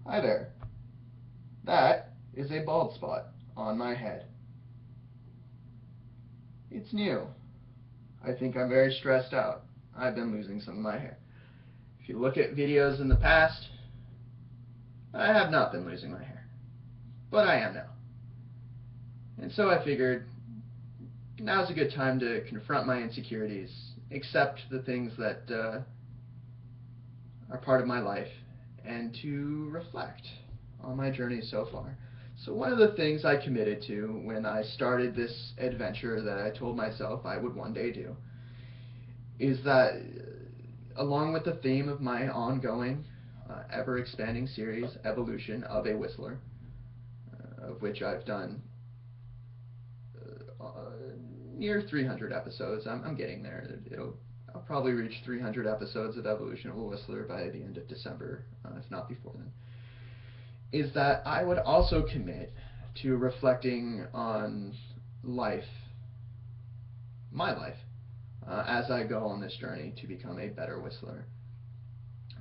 Hi there. That is a bald spot on my head. It's new. I think I'm very stressed out. I've been losing some of my hair. If you look at videos in the past, I have not been losing my hair. But I am now. And so I figured now's a good time to confront my insecurities, accept the things that are part of my life, and to reflect on my journey so far. So, one of the things I committed to when I started this adventure that I told myself I would one day do is that, along with the theme of my ongoing, ever expanding series, Evolution of a Whistler, of which I've done near 300 episodes. I'm getting there. I'll probably reach 300 episodes of Evolution of a Whistler by the end of December, if not before then. Is that I would also commit to reflecting on life, my life, as I go on this journey to become a better whistler.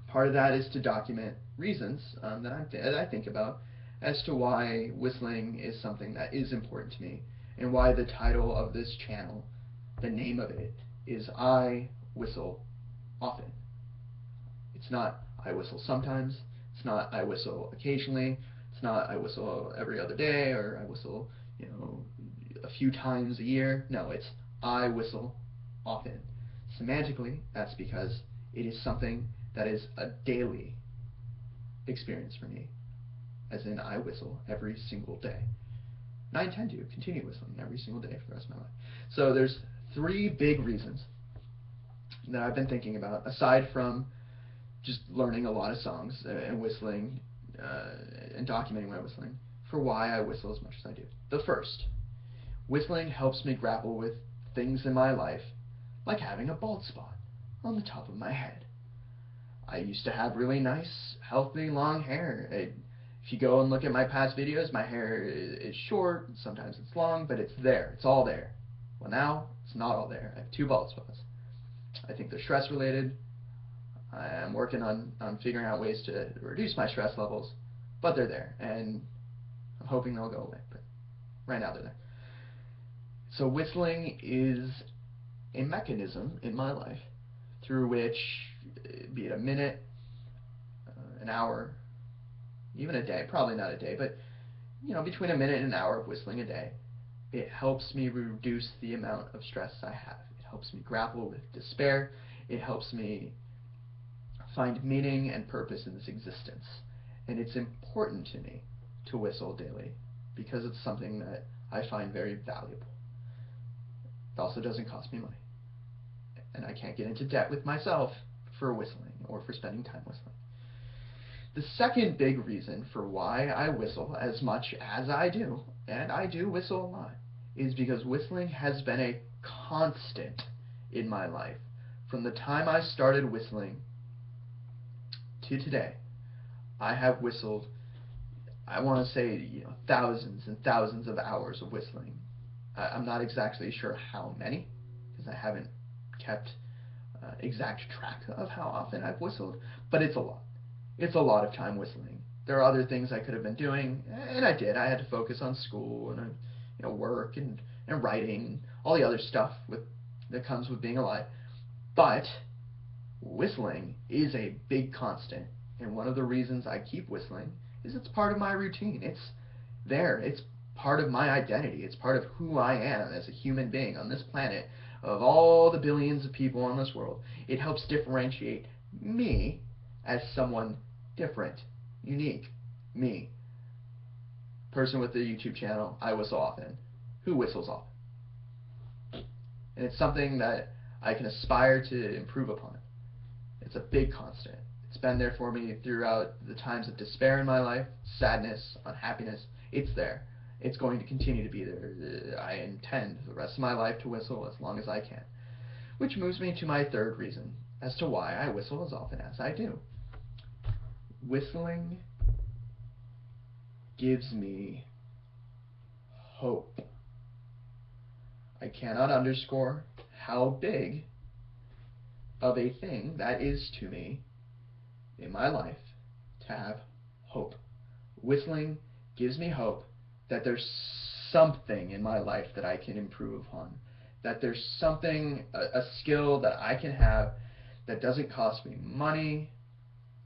Part of that is to document reasons that I think about as to why whistling is something that is important to me, and why the title of this channel, the name of it, is I Whistle Often. It's not I whistle sometimes. It's not I whistle occasionally. It's not I whistle every other day, or I whistle, a few times a year. No, it's I whistle often. Semantically, that's because it is something that is a daily experience for me, as in I whistle every single day. And I intend to continue whistling every single day for the rest of my life. So there's three big reasons that I've been thinking about, aside from just learning a lot of songs and whistling and documenting my whistling, for why I whistle as much as I do. The first, whistling helps me grapple with things in my life, like having a bald spot on the top of my head. I used to have really nice, healthy, long hair. If you go and look at my past videos, my hair is short, sometimes it's long, but it's there. It's all there. Well, now, it's not all there. I have two bald spots. I think they're stress related. I'm working on figuring out ways to reduce my stress levels, but they're there, and I'm hoping they'll go away, but right now they're there. So whistling is a mechanism in my life through which, be it a minute, an hour, even a day, probably not a day, but between a minute and an hour of whistling a day, it helps me reduce the amount of stress I have. It helps me grapple with despair. It helps me find meaning and purpose in this existence. And it's important to me to whistle daily because it's something that I find very valuable. It also doesn't cost me money. And I can't get into debt with myself for whistling or for spending time whistling. The second big reason for why I whistle as much as I do, and I do whistle a lot, is because whistling has been a constant in my life. From the time I started whistling to today, I have whistled, I want to say, thousands and thousands of hours of whistling. I'm not exactly sure how many, because I haven't kept exact track of how often I've whistled, but it's a lot. It's a lot of time whistling. There are other things I could have been doing, and I did. I had to focus on school and work and writing, all the other stuff that comes with being alive. But whistling is a big constant, and one of the reasons I keep whistling is it's part of my routine. It's there. It's part of my identity. It's part of who I am as a human being on this planet. Of all the billions of people on this world, it helps differentiate me as someone different, unique, me. Person with the YouTube channel, I whistle often. Who whistles often? And it's something that I can aspire to improve upon. It's a big constant. It's been there for me throughout the times of despair in my life, sadness, unhappiness. It's there. It's going to continue to be there. I intend the rest of my life to whistle as long as I can. Which moves me to my third reason as to why I whistle as often as I do. Whistling gives me hope. I cannot underscore how big of a thing that is to me in my life to have hope. Whistling gives me hope that there's something in my life that I can improve on, that there's something, a skill that I can have that doesn't cost me money,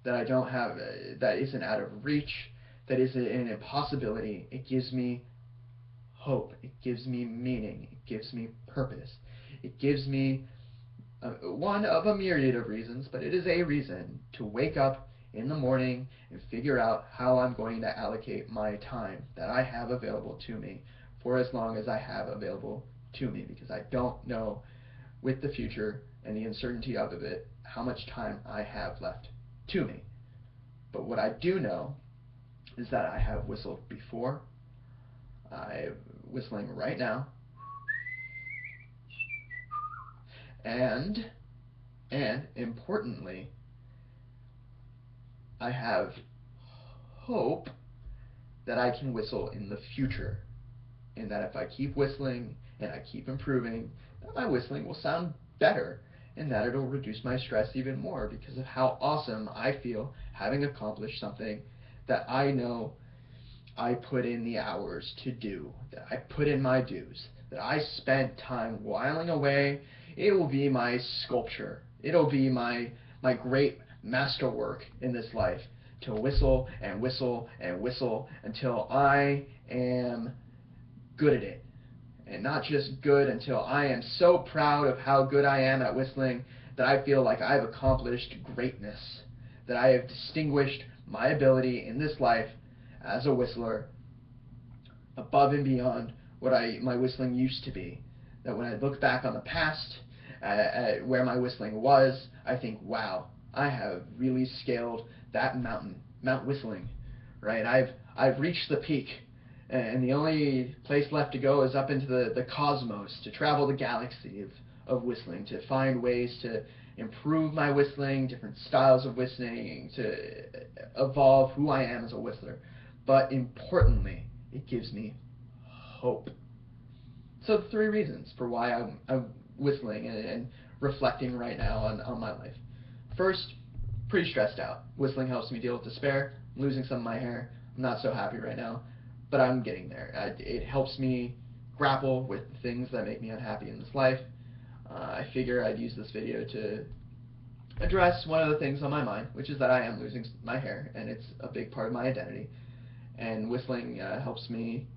that I don't have, that isn't out of reach, that isn't an impossibility. It gives me hope. It gives me meaning. It gives me purpose. It gives me one of a myriad of reasons, but it is a reason to wake up in the morning and figure out how I'm going to allocate my time that I have available to me for as long as I have available to me, because I don't know with the future and the uncertainty of it how much time I have left to me. But what I do know is that I have whistled before. I'm whistling right now. And importantly, I have hope that I can whistle in the future, and that if I keep whistling and I keep improving, that my whistling will sound better, and that it'll reduce my stress even more because of how awesome I feel having accomplished something that I know I put in the hours to do, that I put in my dues, that I spent time whiling away. It will be my sculpture. It'll be my great masterwork in this life, to whistle and whistle and whistle until I am good at it. And not just good, until I am so proud of how good I am at whistling that I feel like I've accomplished greatness, that I have distinguished my ability in this life as a whistler above and beyond what my whistling used to be. That when I look back on the past, at where my whistling was, I think, wow, I have really scaled that mountain, Mount Whistling, right? I've reached the peak, and the only place left to go is up into the cosmos, to travel the galaxy of whistling, to find ways to improve my whistling, different styles of whistling, to evolve who I am as a whistler. But importantly, it gives me hope. So the three reasons for why I'm whistling and reflecting right now on my life. First, pretty stressed out. Whistling helps me deal with despair. I'm losing some of my hair. I'm not so happy right now, but I'm getting there. It helps me grapple with the things that make me unhappy in this life. I figure I'd use this video to address one of the things on my mind, which is that I am losing my hair, and it's a big part of my identity. And whistling helps me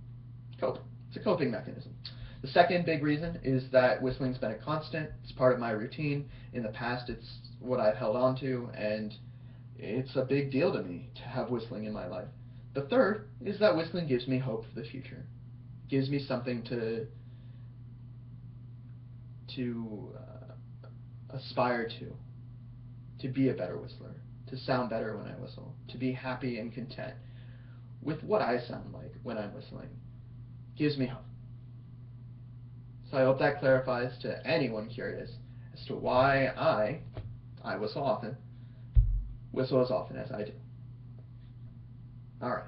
cope. It's a coping mechanism. The second big reason is that whistling's been a constant. It's part of my routine. In the past, it's what I've held on to, and it's a big deal to me to have whistling in my life. The third is that whistling gives me hope for the future. It gives me something to aspire to be a better whistler, to sound better when I whistle, to be happy and content with what I sound like when I'm whistling. It gives me hope. So I hope that clarifies to anyone curious as to why I whistle often, whistle as often as I do. All right.